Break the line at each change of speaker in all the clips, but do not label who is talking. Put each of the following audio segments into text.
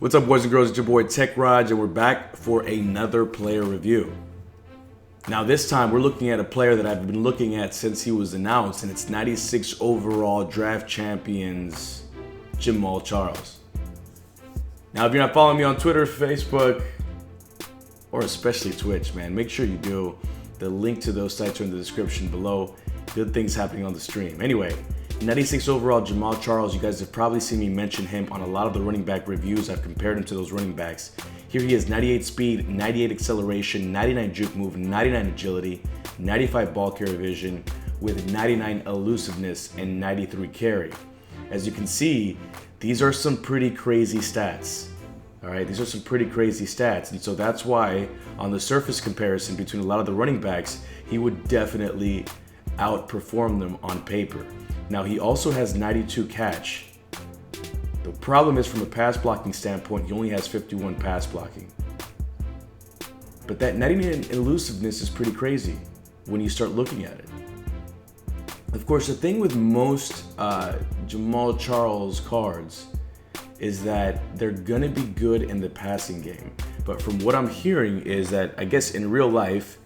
What's up, boys and girls? It's your boy TeKRaJ, and we're back for another player review. Now this time we're looking at a player that I've been looking at since he was announced, and it's 96 overall draft champions, Jamaal Charles. Now if you're not following me on Twitter, Facebook, or especially Twitch, man, make sure you do. The link to those sites are in the description below. Good things happening on the stream. Anyway, 96 overall Jamaal Charles. You guys have probably seen me mention him on a lot of the running back reviews. I've compared him to those running backs. Here he is, 98 speed, 98 acceleration, 99 juke move, 99 agility, 95 ball carrier vision with 99 elusiveness and 93 carry. As you can see, these are some pretty crazy stats. All right, these are some pretty crazy stats. And so that's why on the surface comparison between a lot of the running backs, he would definitely outperform them on paper. Now he also has 92 catch. The problem is, from a pass blocking standpoint, he only has 51 pass blocking. But that 99 elusiveness is pretty crazy when you start looking at it. Of course, the thing with most Jamaal Charles cards is that they're gonna be good in the passing game. But from what I'm hearing is that, I guess in real life,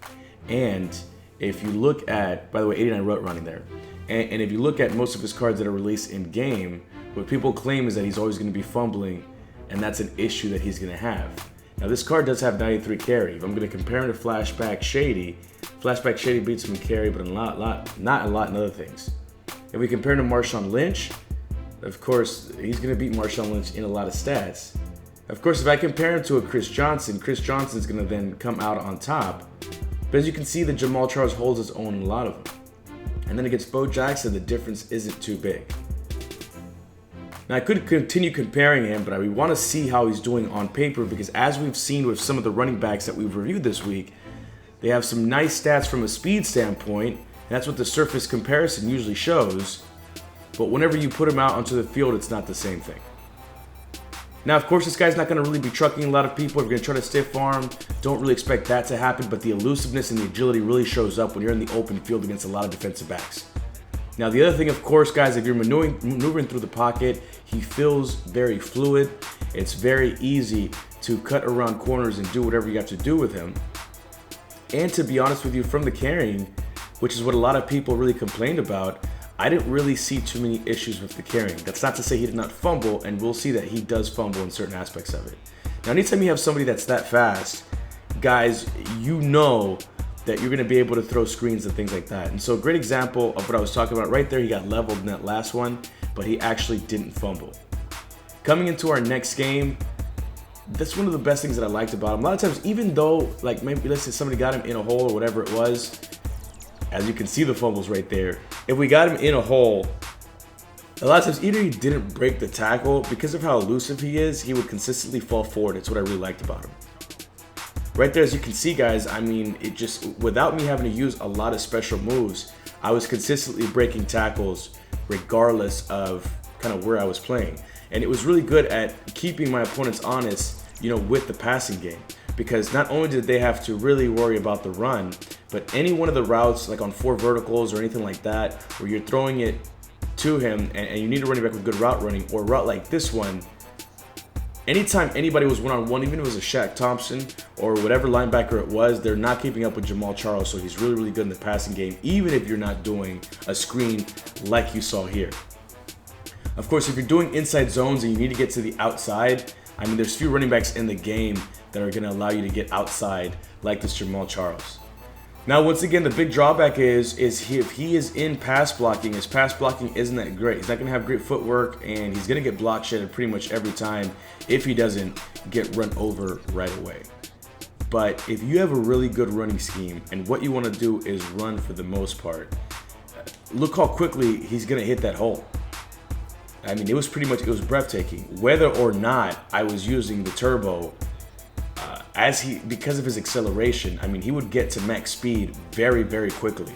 and if you look at, by the way, 89 route running there, and if you look at most of his cards that are released in game, what people claim is that he's always going to be fumbling, and that's an issue that he's going to have. Now this card does have 93 carry. If I'm going to compare him to Flashback Shady beats him in carry, but not a lot in other things. If we compare him to Marshawn Lynch, of course he's going to beat Marshawn Lynch in a lot of stats. Of course, if I compare him to a Chris Johnson's going to then come out on top. But as you can see, the Jamaal Charles holds his own in a lot of them. And then against Bo Jackson, the difference isn't too big. Now I could continue comparing him, but I want to see how he's doing on paper, because as we've seen with some of the running backs that we've reviewed this week, they have some nice stats from a speed standpoint, and that's what the surface comparison usually shows. But whenever you put him out onto the field, it's not the same thing. Now, of course, this guy's not going to really be trucking a lot of people. If you're going to try to stiff arm, don't really expect that to happen. But the elusiveness and the agility really shows up when you're in the open field against a lot of defensive backs. Now, the other thing, of course, guys, if you're maneuvering through the pocket, he feels very fluid. It's very easy to cut around corners and do whatever you have to do with him. And to be honest with you, from the carrying, which is what a lot of people really complained about, I didn't really see too many issues with the carrying. That's not to say he did not fumble, and we'll see that he does fumble in certain aspects of it. Now, anytime you have somebody that's that fast, guys, you know that you're going to be able to throw screens and things like that. And so a great example of what I was talking about right there, he got leveled in that last one, but he actually didn't fumble. Coming into our next game, that's one of the best things that I liked about him. A lot of times, even though, like, maybe let's say somebody got him in a hole or whatever it was, as you can see the fumbles right there, if we got him in a hole, a lot of times either he didn't break the tackle, because of how elusive he is, he would consistently fall forward. It's what I really liked about him. Right there, as you can see, guys, I mean, it just, without me having to use a lot of special moves, I was consistently breaking tackles regardless of kind of where I was playing. And it was really good at keeping my opponents honest, you know, with the passing game. Because not only did they have to really worry about the run, but any one of the routes, like on 4 verticals or anything like that, where you're throwing it to him and you need a running back with good route running, or a route like this one, anytime anybody was one-on-one, even if it was a Shaq Thompson or whatever linebacker it was, they're not keeping up with Jamaal Charles, so he's really, really good in the passing game, even if you're not doing a screen like you saw here. Of course, if you're doing inside zones and you need to get to the outside, I mean, there's few running backs in the game that are going to allow you to get outside like this Jamaal Charles. Now, once again, the big drawback is if he is in pass blocking, his pass blocking isn't that great. He's not going to have great footwork, and he's going to get block shedded pretty much every time if he doesn't get run over right away. But if you have a really good running scheme and what you want to do is run for the most part, look how quickly he's going to hit that hole. I mean, it was breathtaking. Whether or not I was using the turbo, because of his acceleration, I mean, he would get to max speed very, very quickly.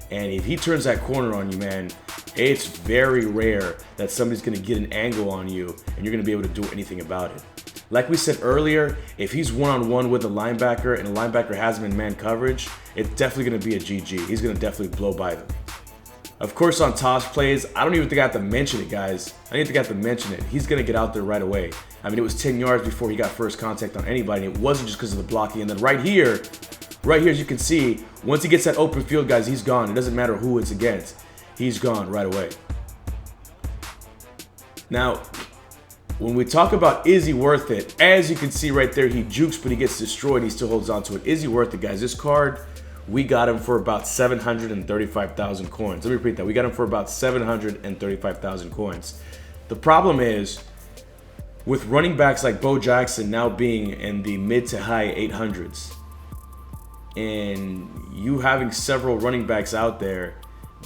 And if he turns that corner on you, man, it's very rare that somebody's going to get an angle on you and you're going to be able to do anything about it. Like we said earlier, if he's one-on-one with a linebacker and a linebacker has him in man coverage, it's definitely going to be a GG. He's going to definitely blow by them. Of course, on toss plays, I don't even think I have to mention it, guys. I don't even think I have to mention it. He's going to get out there right away. I mean, it was 10 yards before he got first contact on anybody, and it wasn't just because of the blocking. And then right here, as you can see, once he gets that open field, guys, he's gone. It doesn't matter who it's against. He's gone right away. Now, when we talk about is he worth it, as you can see right there, he jukes, but he gets destroyed. He still holds on to it. Is he worth it, guys? This card, we got him for about 735,000 coins. Let me repeat that. We got him for about 735,000 coins. The problem is, with running backs like Bo Jackson now being in the mid to high 800s, and you having several running backs out there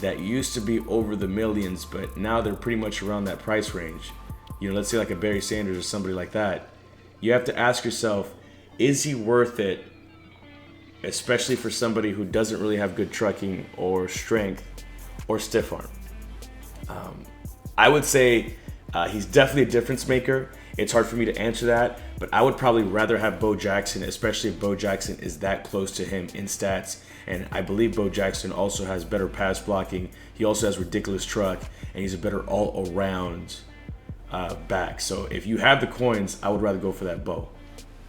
that used to be over the millions, but now they're pretty much around that price range. You know, let's say like a Barry Sanders or somebody like that. You have to ask yourself, is he worth it? Especially for somebody who doesn't really have good trucking or strength or stiff arm. I would say he's definitely a difference maker. It's hard for me to answer that, but I would probably rather have Bo Jackson, especially if Bo Jackson is that close to him in stats. And I believe Bo Jackson also has better pass blocking. He also has ridiculous truck, and he's a better all-around back. So if you have the coins, I would rather go for that Bo.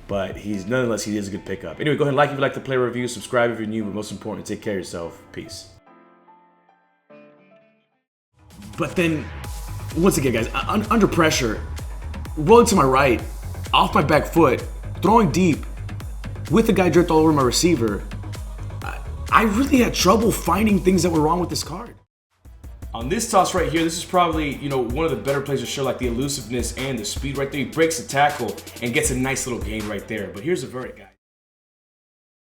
But nonetheless, he is a good pickup. Anyway, go ahead and like if you like the player review, subscribe if you're new, but most important, take care of yourself. Peace. But then, once again, guys, under pressure, rolling to my right, off my back foot, throwing deep, with the guy draped all over my receiver, I really had trouble finding things that were wrong with this card. On this toss right here, this is probably, one of the better plays to show like the elusiveness and the speed right there. He breaks the tackle and gets a nice little gain right there. But here's the verdict, guys.